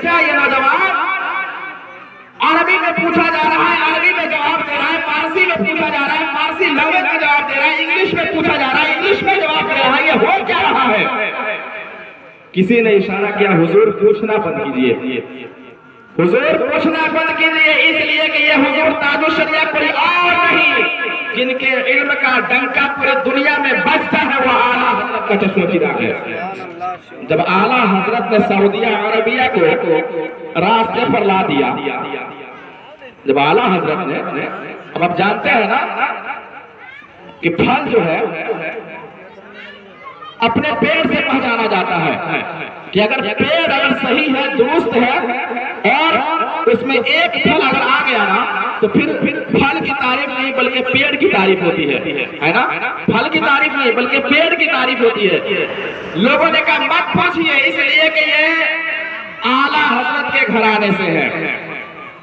یہ نوجوان عربی میں پوچھا جا رہا ہے، عربی میں جواب دے رہا ہے، فارسی میں پوچھا جا رہا ہے، فارسی لینگویج میں جواب دے رہا ہے، انگلش میں پوچھا جا رہا ہے، انگلش میں جواب دے رہا ہے، یہ ہو کیا رہا ہے؟ کسی نے اشارہ کیا، حضور پوچھنا بند کیجئے، حضور پوچھنا بند کیجئے، اس لیے کہ یہ حضور تاج الشریعہ کوئی اور نہیں، جن کے علم کا ڈنکا پورے دنیا میں بجتا ہے، وہ اعلیٰ حضرت کا چشم و چراغ ہے۔ جب اعلیٰ حضرت نے سعودیہ عربیہ کو راستے پر لا دیا، جب اعلیٰ حضرت نے، اب آپ جانتے ہیں نا کہ پھل جو ہے اپنے پیڑ سے پہچانا جاتا ہے کہ اگر پیڑ اگر صحیح ہے، درست ہے، اور اس میں ایک پھل اگر آ گیا نا تو پھر پھل کی تعریف نہیں بلکہ پیڑ کی تعریف ہوتی ہے نا، پھل کی تعریف نہیں بلکہ پیڑ کی تعریف ہوتی ہے۔ لوگوں نے کہا مت پوچھئے، اس لیے کہ یہ اعلیٰ حضرت کے گھرانے سے ہے،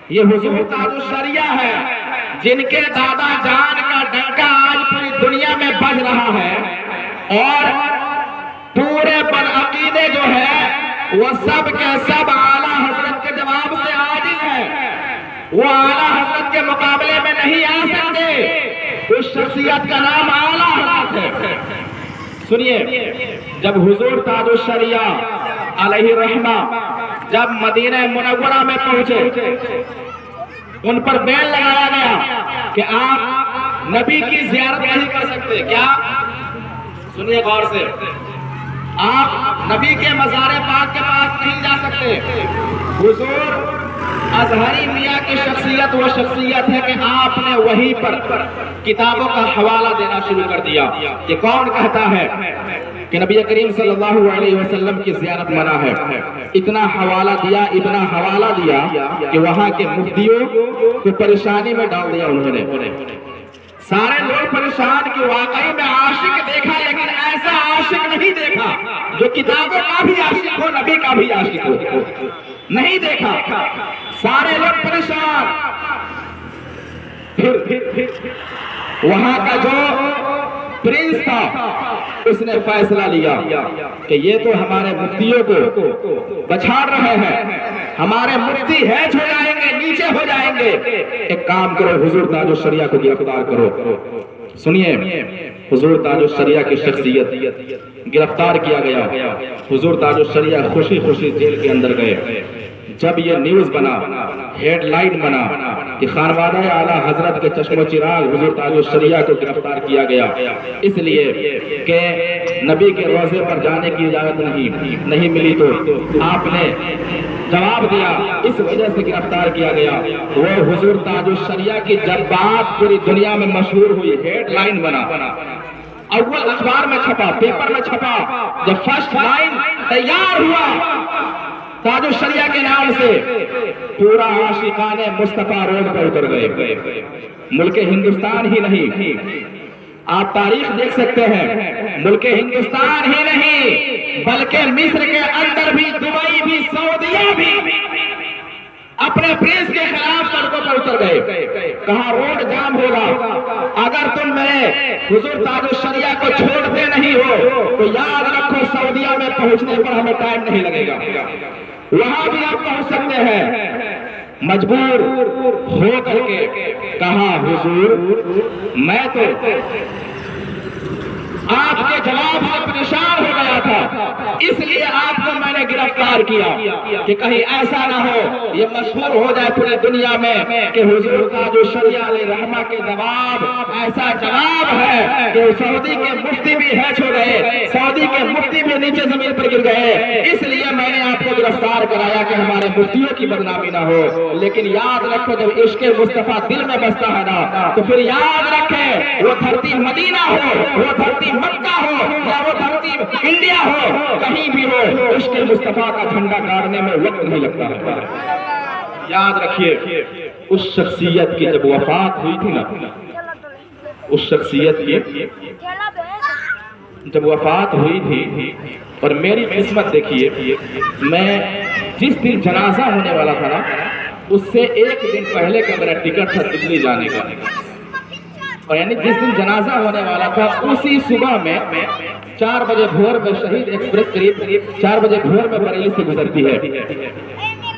یہ حضور تاج الشریعہ ہے، جن کے دادا جان کا ڈنکا آج پوری دنیا میں بج رہا ہے، اور پورے بدعقیدے جو ہے وہ سب کے سب اعلیٰ حضرت کے جواب سے عاجز ہیں، وہ اعلیٰ حضرت کے مقابلے میں نہیں آ سکتے، اس شخصیت کا نام اعلیٰ حضرت ہے۔ سنیے، جب حضور تاج الشریعہ علیہ رحمہ جب مدینہ منورہ میں پہنچے، ان پر بین لگایا گیا کہ آپ نبی کی زیارت نہیں کر سکتے۔ کیا؟ سنیے غور سے، آپ نبی کے مزار پاک کے پاس نہیں جا سکتے۔ حضور ازہری میاں کی شخصیت وہ شخصیت ہے کہ آپ نے وہیں پر کتابوں کا حوالہ دینا شروع کر دیا کہ کون کہتا ہے کہ نبی کریم صلی اللہ علیہ وسلم کی زیارت منع ہے۔ اتنا حوالہ دیا کہ وہاں کے مفتیوں کو پریشانی میں ڈال دیا انہوں نے۔ سارے لوگ پریشان کہ واقعی میں عاشق دیکھا، لیکن ایسا عاشق نہیں دیکھا جو کتابوں کا بھی عاشق ہو، نبی کا بھی عاشق ہو، نہیں دیکھا۔ سارے لوگ پریشان۔ پھر وہاں کا جو پرنس تھا اس نے فیصلہ لیا کہ یہ تو ہمارے مفتیوں کو بچھاڑ رہے ہیں، ہمارے مفتی ہیچ ہو جائیں گے، نیچے ہو جائیں گے، ایک کام کرو، حضور تاج الشریعہ کو گرفتار کرو۔ سنیے، حضور تاج الشریعہ کی شخصیت گرفتار کیا گیا، حضور تاج الشریعہ خوشی خوشی جیل کے اندر گئے۔ جب یہ نیوز بنا، ہیڈ لائن بنا کہ خانوادہ اعلیٰ حضرت کے چشم و چراغ حضور تاج الشریعہ کو گرفتار کیا گیا، اس لیے کہ نبی کے روضے پر جانے کی اجازت نہیں ملی، تو آپ نے جواب دیا، اس وجہ سے گرفتار کیا گیا۔ وہ حضور تاج الشریعہ کی جب بات پوری دنیا میں مشہور ہوئی، ہیڈ لائن بنا، اول اخبار میں چھپا، پیپر میں چھپا، جب فرسٹ لائن تیار ہوا تاج الشریعہ کے نام سے، پورا عاشقان مصطفیٰ روڈ پر اتر گئے۔ ملک ہندوستان ہی نہیں، آپ تاریخ دیکھ سکتے ہیں، ملک ہندوستان ہی نہیں بلکہ مصر کے اندر بھی، دبئی بھی، سعودیہ بھی اپنے پرنس کے خلاف سڑکوں پر اتر گئے۔ کہاں روڈ جام ہوگا، اگر تم میرے حضور تاج الشریعہ کو چھوڑتے نہیں ہو تو یاد رکھو سعودیہ میں پہنچنے پر ہمیں ٹائم نہیں لگے گا، وہاں بھی آپ پہنچ سکتے ہیں۔ مجبور ہو کر کے کہا، حضور میں تو آپ کے جواب سے پریشان ہو گیا تھا، اس لیے آپ کو میں نے گرفتار کیا کہ کہیں ایسا نہ ہو یہ مشہور ہو جائے پوری دنیا میں کہ حضور تاج الشریعہ علیہ رحمہ کے جواب ایسا جواب ہے کہ سعودی کے مفتی بھی ہیچ ہو گئے، سعودی کے مفتی بھی نیچے زمین پر گر گئے، اس لیے میں نے آپ کو گرفتار کرایا کہ ہمارے مفتیوں کی بدنامی نہ ہو۔ لیکن یاد رکھو، جب عشق مصطفیٰ دل میں بستا ہے نا تو پھر یاد رکھیں، وہ دھرتی مدینہ ہو، وہ دھرتی مکہ ہو، یا وہ دھرتی انڈیا ہو، کہیں بھی ہو، عشق مصطفیٰ کا جھنڈا گاڑنے میں وقت نہیں لگتا ہے۔ یاد رکھیے، اس شخصیت کی جب وفات ہوئی تھی نا، اس شخصیت کی جب وفات ہوئی تھی، اور میری قسمت دیکھیے، میں جس دن جنازہ ہونے والا تھا نا اس سے ایک دن پہلے کا میرا ٹکٹ تھا دلی جانے کا، اور یعنی جس دن جنازہ ہونے والا تھا اسی صبح میں 4 بجے بھور میں شہید ایکسپریس قریب 4 بجے بھور میں بریلی سے گزرتی ہے،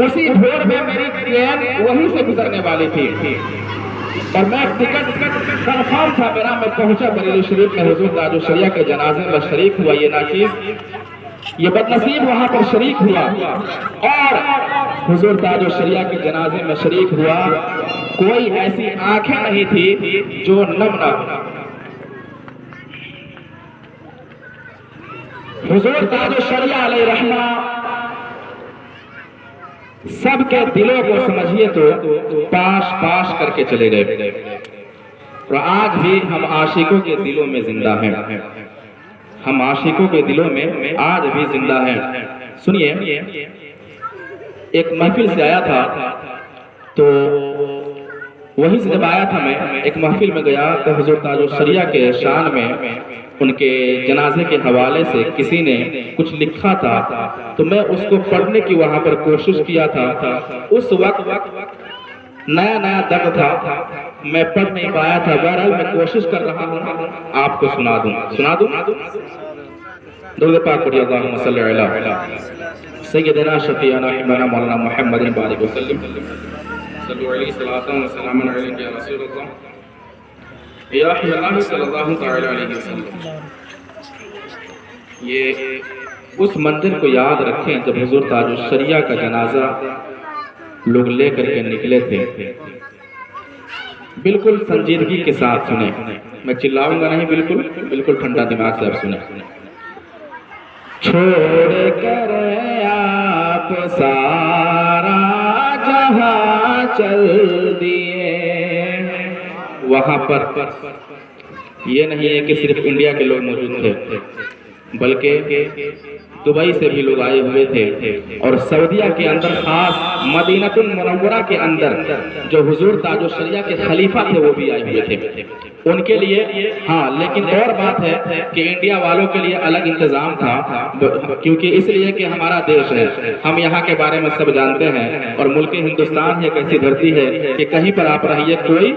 اسی بھور میں میری ٹرین وہیں سے گزرنے والی تھی اور میں ٹکٹ کنفرم تھا میرا، میں پہنچا بریلی شریف میں، حضور تاج الشریعہ کے جنازے میں شریک ہوا۔ یہ ناچیز، یہ بدنصیب وہاں پر شریک ہوا اور حضور تاج الشریعہ کے جنازے میں شریک ہوا۔ کوئی ایسی آنکھیں نہیں تھی جو نم نہ ہو۔ حضور تاج الشریعہ علیہ رحمہ سب کے دلوں کو سمجھیے تو پاش پاش کر کے چلے گئے، اور آج بھی ہم عاشقوں کے دلوں میں زندہ ہیں، ہم عاشقوں کے دلوں میں آج بھی زندہ ہیں۔ سنیے، ایک محفل سے آیا تھا تو وہیں سے جب آیا تھا میں ایک محفل میں گیا تو حضور تاج الشریعہ کے شان میں ان کے جنازے کے حوالے سے کسی نے کچھ لکھا تھا تو میں اس کو پڑھنے کی وہاں پر کوشش کیا تھا۔ اس وقت نیا نیا درد تھا، میں پڑھ نہیں پایا تھا، بہرحال میں کوشش کر رہا ہوں آپ کو سنا دوں۔ درود پاک پڑھیے، اللہم صلی علی سیدنا شفیعنا حبیبنا مولانا محمد بارک وسلم، صلو علیہ صلاۃ و سلام علیک یا رسول اللہ یا حبیب اللہ صلی اللہ تعالی علیہ وسلم۔ یہ اس منظر کو یاد رکھیں جب حضور تاج الشریعہ کا جنازہ لوگ لے کر کے نکلے تھے، بالکل سنجیدگی کے ساتھ سنیں، میں چلاؤں گا نہیں، بالکل ٹھنڈا دماغ سے آپ سنیں۔ چھوڑ کر آپ سارا جہاں چل دیے، وہاں پر یہ نہیں ہے کہ صرف انڈیا کے لوگ موجود تھے بلکہ دبئی سے بھی لوگ آئے ہوئے تھے، اور سعودیہ کے اندر خاص مدینہ المنورہ کے اندر جو حضور تاج الشریعہ کے خلیفہ تھے وہ بھی آئے ہوئے تھے ان کے لیے۔ ہاں، لیکن اور بات ہے کہ انڈیا والوں کے لیے الگ انتظام تھا، کیونکہ اس لیے کہ ہمارا دیش ہے، ہم یہاں کے بارے میں سب جانتے ہیں، اور ملک ہندوستان ایک ایسی دھرتی ہے کہ کہیں پر آپ رہیے کوئی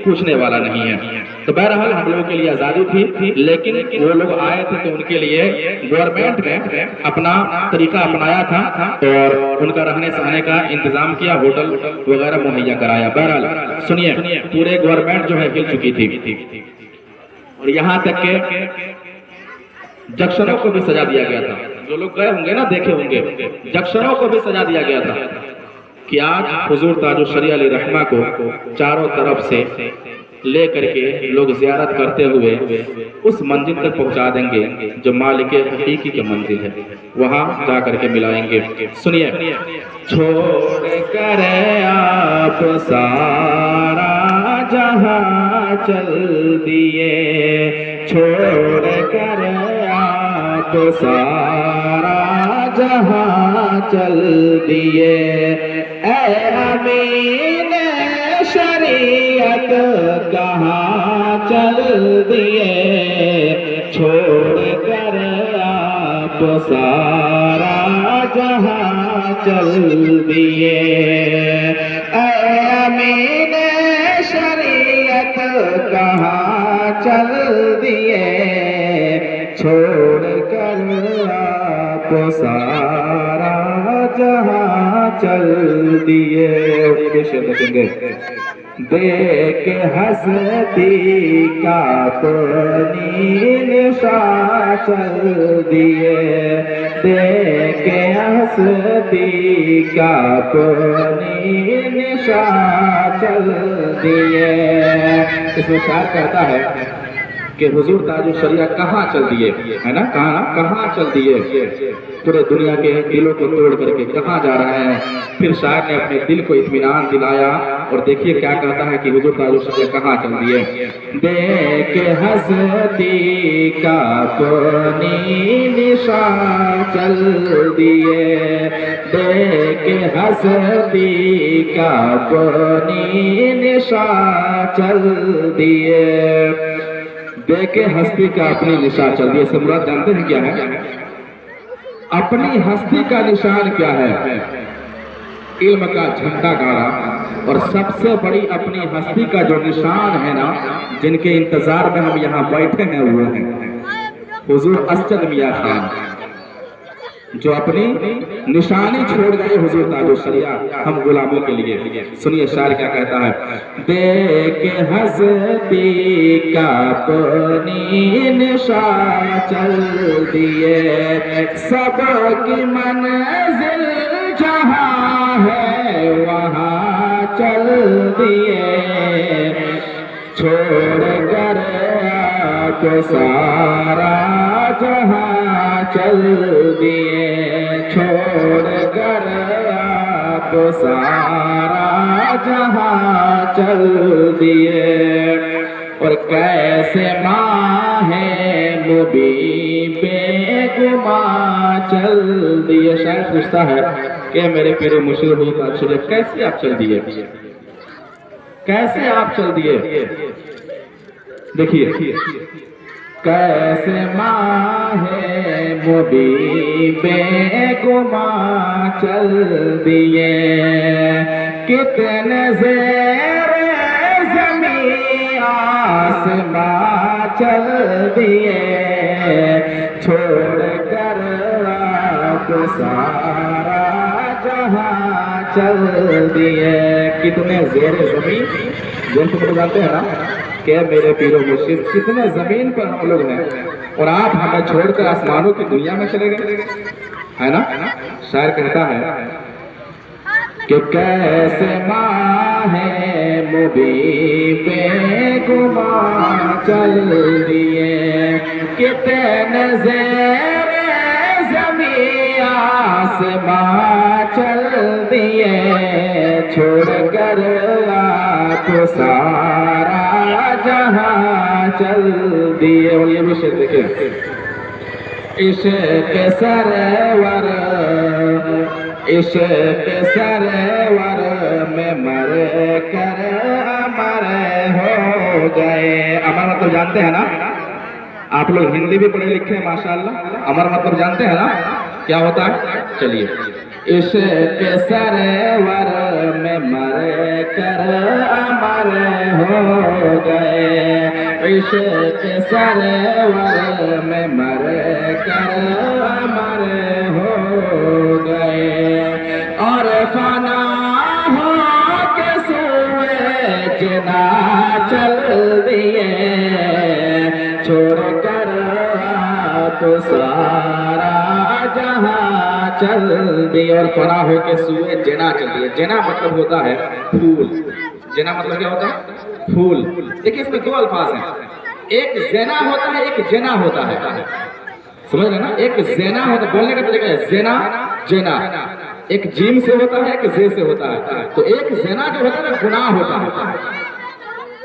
پوچھنے والا نہیں ہے۔ تو بہرحال ہم لوگوں کے لیے آزادی تھی، لیکن وہ لوگ آئے تھے تو ان کے لیے گورنمنٹ نے اپنا طریقہ اپنایا تھا اور ان کا رہنے سہنے کا انتظام کیا، ہوٹل وغیرہ مہیا کرایا۔ بہرحال سنیے، پورے گورنمنٹ جو ہے ہل چکی تھی، اور یہاں تک کہ جنکشنوں کو بھی سجا دیا گیا تھا۔ جو لوگ گئے ہوں گے نا، دیکھے ہوں گے، جنکشنوں کو بھی سجا دیا گیا تھا کہ آج حضور تاج الشریعہ علیہ رحمہ کو چاروں طرف سے لے کر کے لوگ زیارت کرتے ہوئے اس منزل تک پہنچا دیں گے جو مالک حقیقی کے منزل ہے، وہاں جا کر کے ملائیں گے۔ سنیے، چھوڑ کر آپ سارا جہاں چل دیے، چھوڑ کر آپ سارا جہاں چل دیے، اے امین شریعت کہاں چل دیے، چھوڑ کر آپ سارا جہاں چل دیے، اے امین شریعت کہاں چل دیے، چھوڑ کر آپ سارا جہاں چل دیے۔ دیکھ ہستی کا اپنی نشاں چل دیے، دیکھ ہستی کا اپنی نشاں چل دیے۔ اس میں شاعر کہتا ہے کہ حضور تاج الشریعہ کہاں چل دیے، ہے نا، کہاں چل دیے، پورے دنیا کے دلوں کو توڑ کر کے کہاں جا رہے ہیں۔ پھر شاعر نے اپنے دل کو اطمینان دلایا اور دیکھیے کیا کہتا ہے کہ حضور تاج الشریعہ کہاں چل دیے۔ دیکھ ہستی کا اپنی نشاں چل دیے، دیکھ ہستی کا اپنی نشاں چل دیے، دیکھ ہستی کا اپنی نشان چل دیے۔ سے مراد جانتے ہیں کیا ہے؟ اپنی ہستی کا نشان کیا ہے؟ علم کا جھنڈا گاڑا، اور سب سے بڑی اپنی ہستی کا جو نشان ہے نا، جن کے انتظار میں ہم یہاں بیٹھے ہیں، وہ ہیں حضور اسجد میاں خان۔ جو اپنی نشانی چھوڑ گئے حضور تاج الشریعہ ہم غلاموں کے لیے. سنیے شاعر کیا کہتا ہے. دیکھ ہستی کا اپنی نشان چل دیے, سب کی منزل جہاں ہے وہاں چل دیے, چھوڑ کر تو سارا جہاں چل دیے, چھوڑ کر تو سارا جہاں چل دیے. اور کیسے ماہ مبین بے گماں چل دیے. شاعر پوچھتا ہے کہ میرے پیر مرشد حضور تاج الشریعہ کیسے آپ چل دیے, کیسے آپ چل دیے. دیکھیے کیسے ماہ مبین بے گماں چل دیے, کتنے زیر زمین آسماں چل دیے, چھوڑ کر آپ سارا جہاں چل دیے. کتنے زیر زمین, زمین کو جانتے ہیں نا کہ میرے پیر و مرشد کتنے زمین پر ہم لوگ ہیں اور آپ ہمیں چھوڑ کر آسمانوں کی دنیا میں چلے گئے, ہے نا. شاعر کہتا ہے کہ کیسے ماہ مبین بے گماں چل دیے, کتنے زیر زمین آسماں چل دیے, چھوڑ کر آپ سارا جہاں چل دیے. اور یہ بھی شعر دیکھیں, عشق سرور عشق سرور میں مر کر امر ہو گئے. امر مطلب جانتے ہیں نا, آپ لوگ ہندی بھی پڑھے لکھے ہیں ماشاءاللہ. امر مطلب جانتے ہیں نا کیا ہوتا ہے. چلیے, عشق سرور میں مر کر امر ہو گئے, عشق سرور میں مر کر امر ہو گئے, اور فنا ہو کے سوئے جنا چل دیے, چھوڑ کر تو سارا جہاں چل دیے. اور فنا ہو کے سوئے جنا چل دیے. جنا مطلب ہوتا ہے پھول. جنا مطلب کیا ہوتا ہے؟ پھول. دیکھیں اس میں دو الفاظ ہیں, ایک زنا ہوتا ہے, ایک جنا ہوتا ہے. سمجھ رہے نا, ایک زنا ہوتا ہے, بولنے کا طریقہ ہے زنا جنا, ایک جیم سے ہوتا ہے ایک زے سے ہوتا ہے. تو ایک زنا جو ہوتا ہے گناہ ہوتا ہے,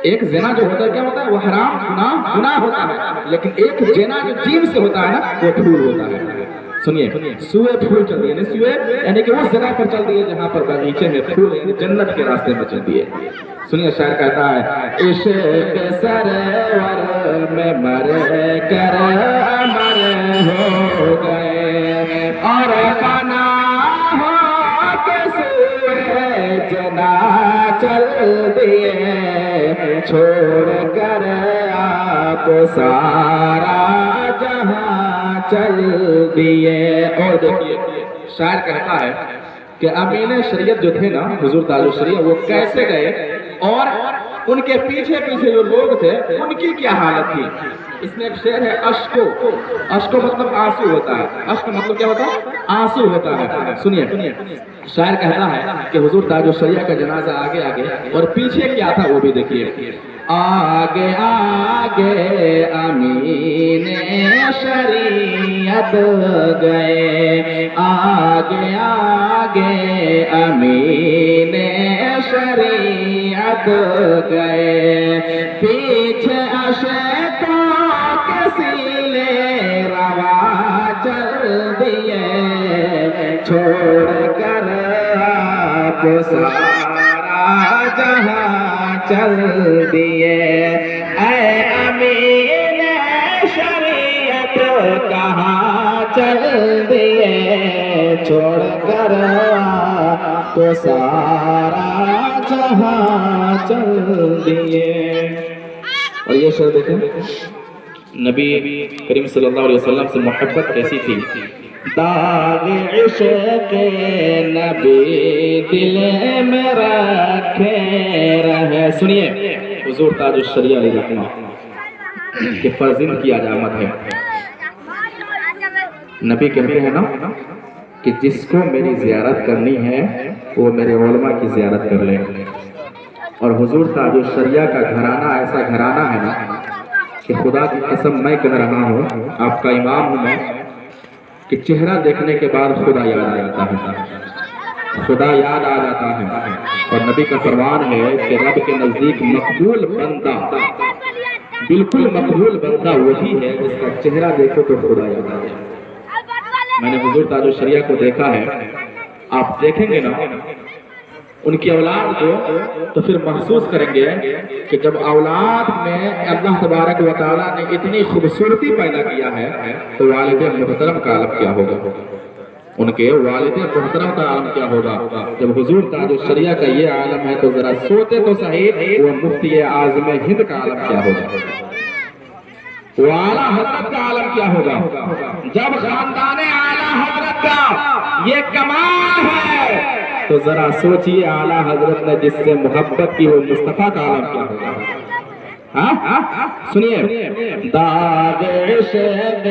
ایک زنا جو ہوتا ہے کیا ہوتا ہے, وہ حرام گناہ ہوتا ہے. لیکن ایک جنا جو جیم سے ہوتا ہے نا وہ پھول ہوتا ہے. سنیے, سوئے پھول چل دیے, سوئے یعنی کہ اس جگہ پر چل دیے جہاں پر باغیچے میں پھول یعنی جنت کے راستے میں چل دیے. سنیے شاعر کہتا ہے, عشق سرور میں مر کر امر ہو گئے, اور فنا ہو کے سوئے جنا چل دیے, چھوڑ کر آپ سارا جہاں چل دیے. اور دیکھیے شاعر کہتا ہے کہ امین شریعت جو تھے نا حضور تاج الشریعہ وہ کیسے گئے اور ان کے پیچھے پیچھے جو لوگ تھے ان کی کیا حالت تھی. اس میں ایک شعر ہے, اشکو. اشکو مطلب آنسو ہوتا ہے, اشک مطلب کیا ہوتا ہے, آنسو ہوتا ہے. سنیے شاعر کہتا ہے کہ حضور تاج الشریعہ کا جنازہ آگے آگے اور پیچھے کیا تھا وہ بھی دیکھیے. آگے آگے امین شریعت گئے, آگے آگے امین شریعت گئے, پیچھے عاشقوں کے سیلے روا چل دیے, چھوڑ کر آپ سارا جہاں چل دیے. اے امین شریعت کہاں چل دیے, چھوڑ کر تو سارا جہاں چل دیے. اور یہ شعر دیکھیں, نبی کریم صلی اللہ علیہ وسلم سے محبت کیسی تھی. داغ عشق نبی دل میں رکھے رہے. سنیے حضور تاج الشریعہ علیہ رحمہ کہ فرزند کی علامت ہے. نبی کہتے ہیں نا کہ جس کو میری زیارت کرنی ہے وہ میرے علماء کی زیارت کر لے. اور حضور تاج الشریعہ کا گھرانہ ایسا گھرانہ ہے نا کہ خدا کی قسم میں کہہ رہا ہوں, آپ کا امام ہوں میں, کہ چہرہ دیکھنے کے بعد خدا یاد آ جاتا ہے, خدا یاد آ جاتا ہے. اور نبی کا فرمان ہے کہ رب کے نزدیک مقبول بندہ, بالکل مقبول بندہ وہی ہے جس کا چہرہ دیکھو تو خدا یاد آ جائے. میں نے حضور تاج الشریعہ کو دیکھا ہے, آپ دیکھیں گے نا ان کی اولاد کو تو پھر محسوس کریں گے کہ جب اولاد میں اللہ تبارک و تعالیٰ نے اتنی خوبصورتی پیدا کیا ہے تو والد محترم کا عالم کیا ہوگا, ان کے والد محترم کا عالم کیا ہوگا. جب حضور تاج الشریعہ کا یہ عالم ہے تو ذرا سوچے تو صحیح وہ مفتی اعظم ہند کا عالم کیا ہوگا, وہ اعلیٰ حضرت کا عالم کیا ہوگا. جب خاندان اعلیٰ حضرت کا یہ کمال ہے تو ذرا سوچئے اعلیٰ حضرت نے جس سے محبت کی وہ مصطفیٰ کا عالم کیا ہوگا. سنیے داغ عشق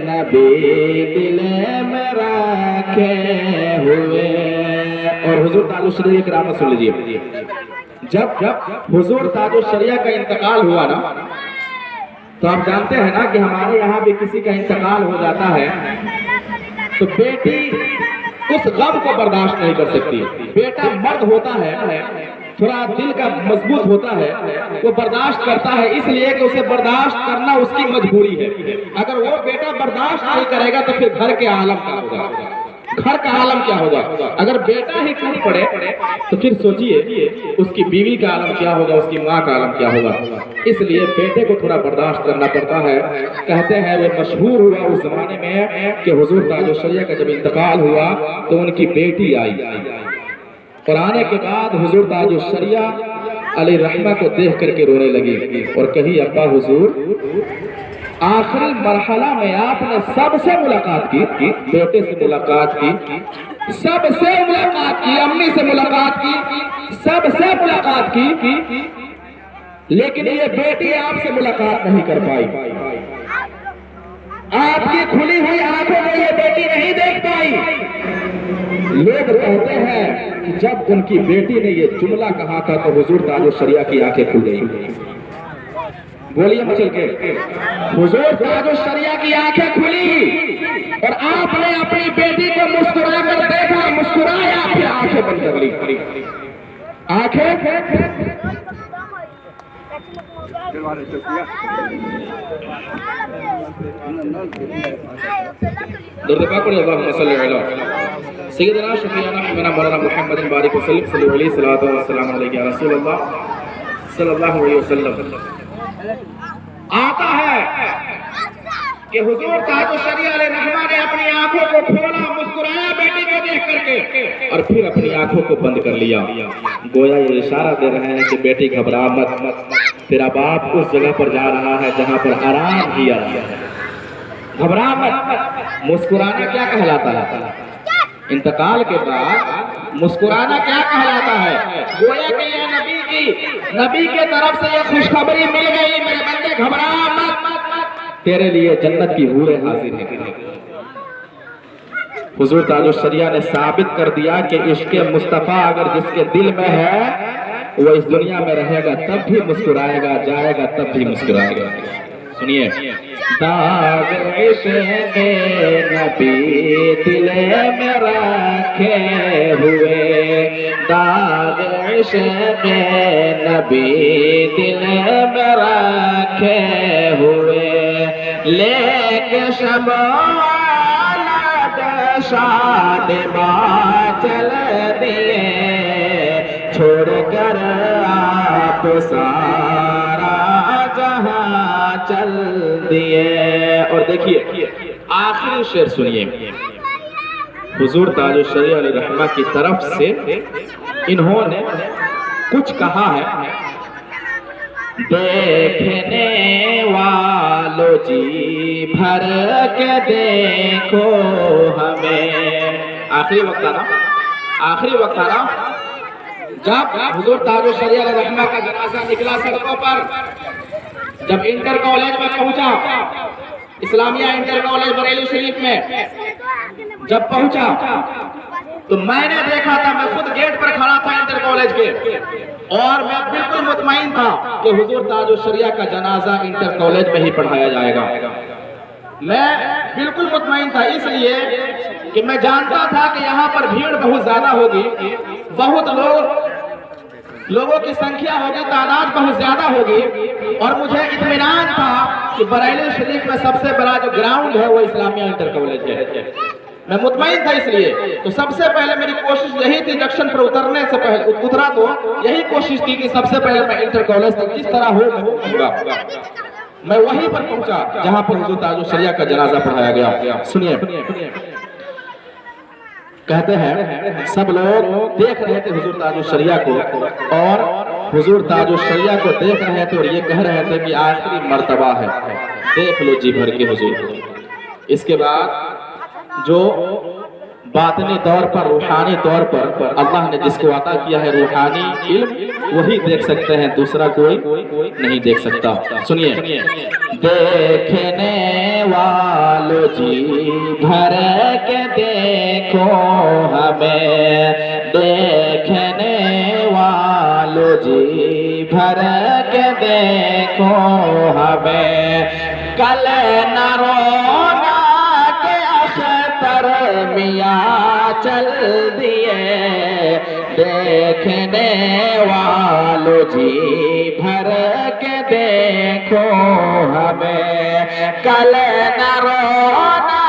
نبی دل میں رکھے ہوئے. اور حضور تاج الشریعہ کی رحمت سن لیجیے. جب حضور تاج الشریعہ کا انتقال ہوا نا تو آپ جانتے ہیں نا کہ ہمارے یہاں بھی کسی کا انتقال ہو جاتا ہے تو بیٹی اس غم کو برداشت نہیں کر سکتی. بیٹا مرد ہوتا ہے, تھوڑا دل کا مضبوط ہوتا ہے, وہ برداشت کرتا ہے اس لیے کہ اسے برداشت کرنا اس کی مجبوری ہے. اگر وہ بیٹا برداشت نہیں کرے گا تو پھر گھر کے عالم کیا ہوگا, گھر کا عالم کیا ہوگا. اگر بیٹا ہی ٹوٹ پڑے تو پھر سوچئے اس کی بیوی کا عالم کیا ہوگا, اس کی ماں کا عالم کیا ہوگا. اس لیے بیٹے کو تھوڑا برداشت کرنا پڑتا ہے. کہتے ہیں وہ مشہور ہوا اس زمانے میں کہ حضور تاج الشریعہ کا جب انتقال ہوا تو ان کی بیٹی آئی, اور آنے کے بعد حضور تاج الشریعہ علیہ رحمہ کو دیکھ کر کے رونے لگی اور کہی ابا حضور آخری مرحلہ میں آپ نے سب سے ملاقات کی, بیٹے سے ملاقات کی, سب سے ملاقات کی, امی سے ملاقات کی, سب سے ملاقات کی, لیکن یہ بیٹی آپ سے ملاقات نہیں کر پائی. آپ کی کھلی ہوئی آنکھوں میں یہ بیٹی نہیں دیکھ پائی. لوگ کہتے ہیں کہ جب ان کی بیٹی نے یہ جملہ کہا تھا تو حضور تاج الشریعہ کی آنکھیں کھل گئی. بولیے مچل کے, حضور تاج الشریعہ کی آنکھیں کھلی اور آپ نے اپنی بیٹی کو مسکرا کر دیکھا, مسکرایا, پھر آنکھیں بند کر لی. آنکھیں درد پاک پڑھیں. اللہم صلی علی سیدنا شفیعنا حبیبنا مولانا محمد بارک وسلم صلی علیہ صلاۃ والسلام علیہ رسول اللہ صلی اللہ علیہ وسلم. آتا ہے کہ حضور تاج الشریعہ علیہ رحمہ نے اپنی آنکھوں کو کھولا, مسکرایا بیٹی کو دیکھ کر کے, اور پھر اپنی آنکھوں کو بند کر لیا. گویا یہ اشارہ دے رہے ہیں کہ بیٹی گھبرا مت, تیرا باپ اس جگہ پر جا رہا ہے جہاں پر آرام ہی آرام ہے. گھبرا مت. مسکرانا کیا کہلاتا ہے؟ انتقال کے بعد مسکرانا کیا کہلاتا ہے؟ گویا کہ یہ نبی کے طرف سے یہ خوشخبری مل گئی, میرے بندے گھبرا مت, تیرے لیے جنت کی حوریں حاضر ہیں. حضور تاج الشریعہ نے ثابت کر دیا کہ عشق مصطفیٰ اگر جس کے دل میں ہے وہ اس دنیا میں رہے گا تب بھی مسکرائے گا, جائے گا تب بھی مسکرائے گا. سنیے داغ عشق نبی دل میں رکھے ہوئے, داغ عشق نبی دل میں رکھے ہوئے, لے کے شمال شادماں چل دیے, چھوڑ کر آپ سارا جہاں چل دیے. اور دیکھیے آخری شعر سنیے. حضور تاج الشریعہ علیہ رحمہ کی طرف سے انہوں نے کچھ کہا ہے دیکھنے والو جی بھر کے دیکھو ہمیں. آخری وقت آنا، آخری وقت آنا جب حضور تاج الشریعہ علیہ رحمہ کا جنازہ نکلا سڑکوں پر. جب انٹر کالج میں پہنچا، اسلامیہ انٹر کالج بریلی شریف میں جب پہنچا تو میں نے دیکھا تھا، میں خود گیٹ پر کھڑا تھا انٹر کالج کے، اور میں بالکل مطمئن تھا کہ حضور تاج الشریعہ کا جنازہ انٹر کالج میں ہی پڑھایا جائے گا. میں بالکل مطمئن تھا، اس لیے کہ میں جانتا تھا کہ یہاں پر بھیڑ بہت زیادہ ہوگی، بہت لوگوں کی سنکھیا ہوگی، تعداد بہت زیادہ ہوگی، اور مجھے اطمینان تھا کہ بریلی شریف میں سب سے بڑا جو گراؤنڈ ہے وہ اسلامیہ انٹر کالج ہے. میں مطمئن تھا، اس لیے تو سب سے پہلے میری کوشش یہی تھی، جنکشن پر اترنے سے پہلے اترا تو یہی کوشش تھی کہ سب سے پہلے میں انٹر کالج تک جس طرح ہوگا میں وہیں پر پہنچا جہاں پر حضور تاج الشریعہ کا جنازہ پڑھایا گیا. سنیے، کہتے ہیں سب لوگ دیکھ رہے تھے حضور تاج الشریعہ کو، اور حضور تاج الشریعہ کو دیکھ رہے تھے اور یہ کہہ رہے تھے کہ آخری مرتبہ ہے، دیکھ لو جی بھر کے حضور. اس کے بعد جو باطنی طور پر، روحانی طور پر اللہ نے جس کو عطا کیا ہے روحانی علم، وہی دیکھ سکتے ہیں، دوسرا کوئی نہیں دیکھ سکتا. سنیے، دیکھنے والو جی بھر کے دیکھو ہمیں، دیکھنے والو جی بھر کے دیکھو ہمیں، کل نہ رونا میاں چل دیے، دیکھنے والو جی بھر کے دیکھو ہمیں، کل نہ رونا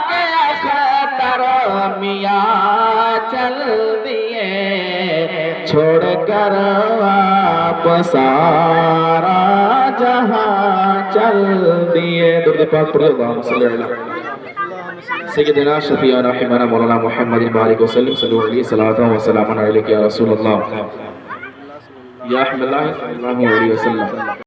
کہ اختر میاں چل دیے، چھوڑ کر آپ سارا جہاں چل دیے. درود پاک پڑھو، اللہم صلی اللہ سیدنا شفیعنا حبیبنا مولانا محمد بارک وسلم، صلو علیہ صلاۃ و سلام علیک یا رسول اللہ، یا حبیب اللہ صلی اللہ علیہ وسلم.